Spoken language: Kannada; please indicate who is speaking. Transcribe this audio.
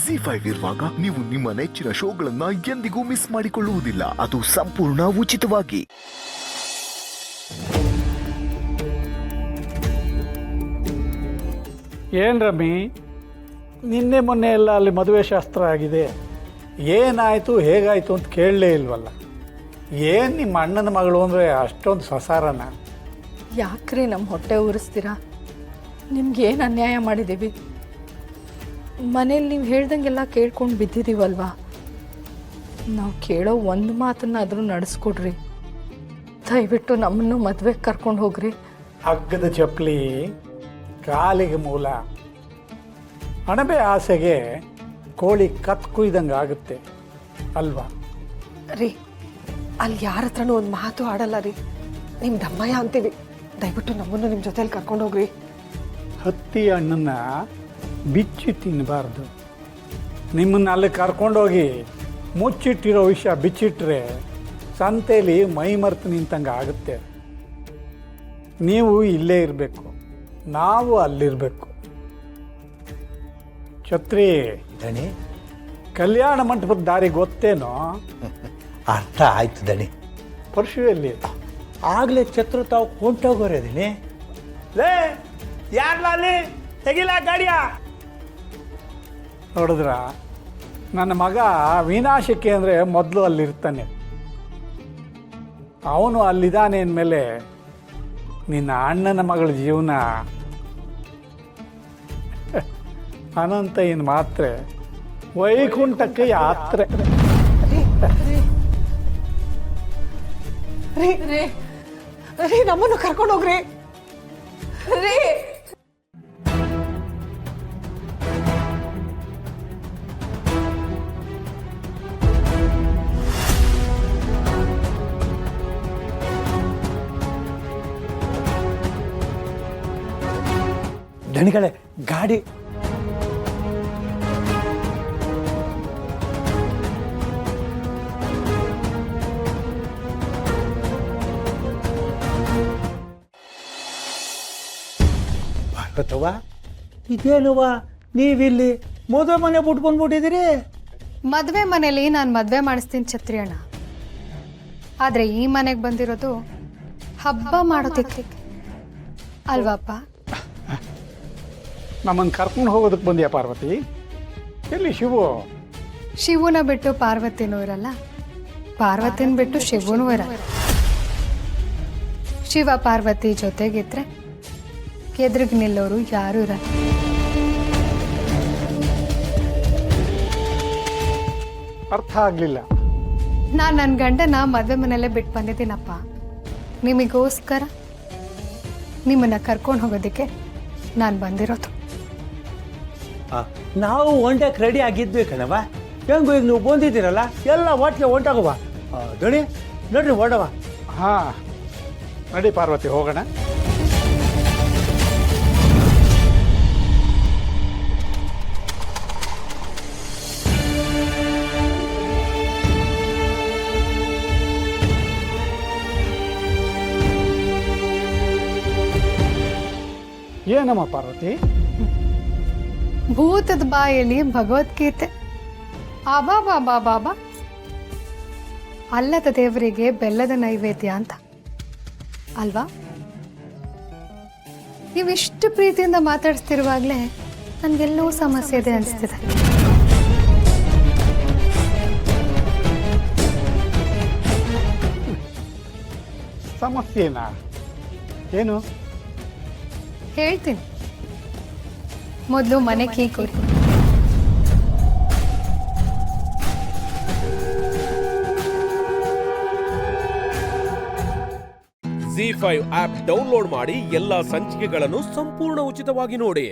Speaker 1: ಜಿ5 ಇರುವಾಗ ನೀವು ನಿಮ್ಮ ನೆಚ್ಚಿನ ಶೋಗಳನ್ನ ಎಂದಿಗೂ ಮಿಸ್ ಮಾಡಿಕೊಳ್ಳುವುದಿಲ್ಲ. ಅದು ಸಂಪೂರ್ಣ ಉಚಿತವಾಗಿ.
Speaker 2: ಏನು ರಮ್ಮಿ, ನಿನ್ನೆ ಮೊನ್ನೆ ಎಲ್ಲ ಅಲ್ಲಿ ಮದುವೆ ಶಾಸ್ತ್ರ ಆಗಿದೆ, ಏನಾಯಿತು ಹೇಗಾಯಿತು ಅಂತ ಕೇಳಲೇ ಇಲ್ವಲ್ಲ. ಏನು ನಿಮ್ಮ ಅಣ್ಣನ ಮಗಳು ಅಂದರೆ ಅಷ್ಟೊಂದು ಸಸಾರನ?
Speaker 3: ಯಾಕ್ರಿ ನಮ್ಮ ಹೊಟ್ಟೆ ಉರಿಸ್ತೀರಾ? ನಿಮ್ಗೇನು ಅನ್ಯಾಯ ಮಾಡಿದ್ದೀವಿ? ಮನೇಲಿ ನೀವು ಹೇಳ್ದಂಗೆಲ್ಲ ಕೇಳ್ಕೊಂಡು ಬಿದ್ದಿದ್ದೀವಲ್ವಾ? ನಾವು ಕೇಳೋ ಒಂದು ಮಾತನ್ನಾದರೂ ನಡೆಸ್ಕೊಡ್ರಿ. ದಯವಿಟ್ಟು ನಮ್ಮನ್ನು ಮದುವೆಗೆ ಕರ್ಕೊಂಡು ಹೋಗ್ರಿ.
Speaker 2: ಹಗ್ಗದ ಚಪ್ಪಲಿ ಕಾಲಿಗೆ ಮೂಲ. ಅಣಬೆ ಆಸೆಗೆ ಕೋಳಿ ಕತ್ ಕುಯ್ದಂಗೆ ಆಗುತ್ತೆ ಅಲ್ವಾ?
Speaker 4: ರೀ, ಅಲ್ಲಿ ಯಾರ ಹತ್ರನೂ ಒಂದು ಮಾತು ಆಡಲ್ಲ ರೀ. ನಿಮ್ಮ ದಮ್ಮಯ್ಯ ಅಂತೀವಿ. ದಯವಿಟ್ಟು ನಮ್ಮನ್ನು ನಿಮ್ಮ ಜೊತೆಲಿ ಕರ್ಕೊಂಡೋಗ್ರಿ.
Speaker 2: ಹತ್ತಿ ಹಣ್ಣನ್ನ ಬಿಚ್ಚಿ ತಿನ್ನಬಾರ್ದು. ನಿಮ್ಮನ್ನು ಅಲ್ಲಿ ಕರ್ಕೊಂಡೋಗಿ ಮುಚ್ಚಿಟ್ಟಿರೋ ವಿಷಯ ಬಿಚ್ಚಿಟ್ರೆ ಸಂತೆಯಲ್ಲಿ ಮೈ ಮರೆತು ನಿಂತಂಗೆ ಆಗುತ್ತೆ. ನೀವು ಇಲ್ಲೇ ಇರಬೇಕು, ನಾವು ಅಲ್ಲಿರಬೇಕು. ಛತ್ರಿ
Speaker 5: ದಣಿ,
Speaker 2: ಕಲ್ಯಾಣ ಮಂಟಪದ ದಾರಿ ಗೊತ್ತೇನೋ?
Speaker 5: ಅರ್ಥ ಆಯ್ತು ದಣಿ.
Speaker 2: ಪರಶುವಲ್ಲಿ
Speaker 5: ಆಗ್ಲೇ ಛತ್ರ ತಾವು ಕೊಂಟೋಗೋರೆ ದಣಿ.
Speaker 2: ಲೇ, ಯಾರ್ಲ ಅಲ್ಲಿ ತೆಗಿಲ ಗಾಡಿಯ? ನೋಡಿದ್ರ, ನನ್ನ ಮಗ ವಿನಾಶಕ್ಕೆ ಅಂದರೆ ಮೊದಲು ಅಲ್ಲಿರ್ತಾನೆ. ಅವನು ಅಲ್ಲಿದ್ದಾನೆ ಅಂದಮೇಲೆ ನಿನ್ನ ಅಣ್ಣನ ಮಗಳ ಜೀವನ ಅನಂತ ಏನು ಮಾತ್ರೆ, ವೈಕುಂಠಕ್ಕೆ ಯಾತ್ರೆ.
Speaker 4: ರೀ ರೀ ರೀ, ನಮ್ಮನ್ನು ಕರ್ಕೊಂಡೋಗ್ರಿ.
Speaker 3: ರೀ,
Speaker 5: ದಣಿಗಳೇ, ಗಾಡಿ ಪಾರ್ವತವ್ವ, ಇದೇನುವ ನೀವಿಲ್ಲಿ ಮದುವೆ ಮನೆ ಬಿಟ್ಟು ಬಂದ್ಬಿಟ್ಟಿದ್ದೀರಿ?
Speaker 6: ಮದುವೆ ಮನೇಲಿ ನಾನು ಮದುವೆ ಮಾಡಿಸ್ತೀನಿ ಛತ್ರಿ ಅಣ್ಣ. ಆದರೆ ಈ ಮನೆಗೆ ಬಂದಿರೋದು ಹಬ್ಬ ಮಾಡೋದಕ್ಕೆ ಅಲ್ವಾಪ್ಪ?
Speaker 2: ನಮ್ಮನ್ನು ಕರ್ಕೊಂಡು ಹೋಗೋದಕ್ಕೆ ಬಂದ್ಯಾ ಪಾರ್ವತಿ? ಎಲ್ಲಿ ಶಿವು?
Speaker 6: ಶಿವನ ಬಿಟ್ಟು ಪಾರ್ವತಿನೂ ಇರಲ್ಲ, ಪಾರ್ವತಿನ ಬಿಟ್ಟು ಶಿವನೂ ಇರಲ್ಲ. ಶಿವ ಪಾರ್ವತಿ ಜೊತೆಗಿದ್ರೆ ಎದುರಿಗೆ ನಿಲ್ಲೋರು ಯಾರೂ ಇರಲ್ಲ.
Speaker 2: ಅರ್ಥ ಆಗಲಿಲ್ಲ.
Speaker 6: ನಾನು ನನ್ನ ಗಂಡನ ಮದುವೆ ಮನೆಯಲ್ಲೇ ಬಿಟ್ಟು ಬಂದಿದ್ದೀನಪ್ಪ. ನಿಮಗೋಸ್ಕರ ನಿಮ್ಮನ್ನು ಕರ್ಕೊಂಡು ಹೋಗೋದಕ್ಕೆ ನಾನು ಬಂದಿರೋದು.
Speaker 5: ನಾವು ಹೊಂಟಕ್ಕೆ ರೆಡಿ ಆಗಿದ್ವಿ ಕಣವ. ಹೆಂಗು ಈಗ ನೀವು ಬಂದಿದ್ದೀರಲ್ಲ, ಎಲ್ಲ ಒಟ್ಟಿಗೆ ಹೊಂಟಾಗುವ. ದಣಿ ನೋಡ್ರಿ, ಹೊಡವ.
Speaker 2: ಹಾಂ, ನಡಿ ಪಾರ್ವತಿ, ಹೋಗೋಣ. ಏನಮ್ಮ ಪಾರ್ವತಿ?
Speaker 6: ಭೂತದ ಬಾಯಲ್ಲಿ ಭಗವದ್ಗೀತೆ. ಆಬಾ ಬಾಬಾ ಬಾಬಾ, ಅಲ್ಲದ ದೇವರಿಗೆ ಬೆಲ್ಲದ ನೈವೇದ್ಯ ಅಂತ ಅಲ್ವಾ? ನೀವಿಷ್ಟು ಪ್ರೀತಿಯಿಂದ ಮಾತಾಡ್ತಿರುವಾಗಲೇ ನನಗೆಲ್ಲೋ ಸಮಸ್ಯೆ ಇದೆ ಅನಿಸ್ತಿದೆ.
Speaker 2: ಸಮಸ್ಯೆನಾ? ಏನು?
Speaker 6: ಹೇಳ್ತೀನಿ, ಮೊದಲು ಮನೆ ಕೀ ಕೊಡಿ.
Speaker 7: ಜಿ5 ಆಪ್ ಡೌನ್ಲೋಡ್ ಮಾಡಿ ಎಲ್ಲಾ ಸಂಚಿಕೆಗಳನ್ನು ಸಂಪೂರ್ಣ ಉಚಿತವಾಗಿ ನೋಡಿ.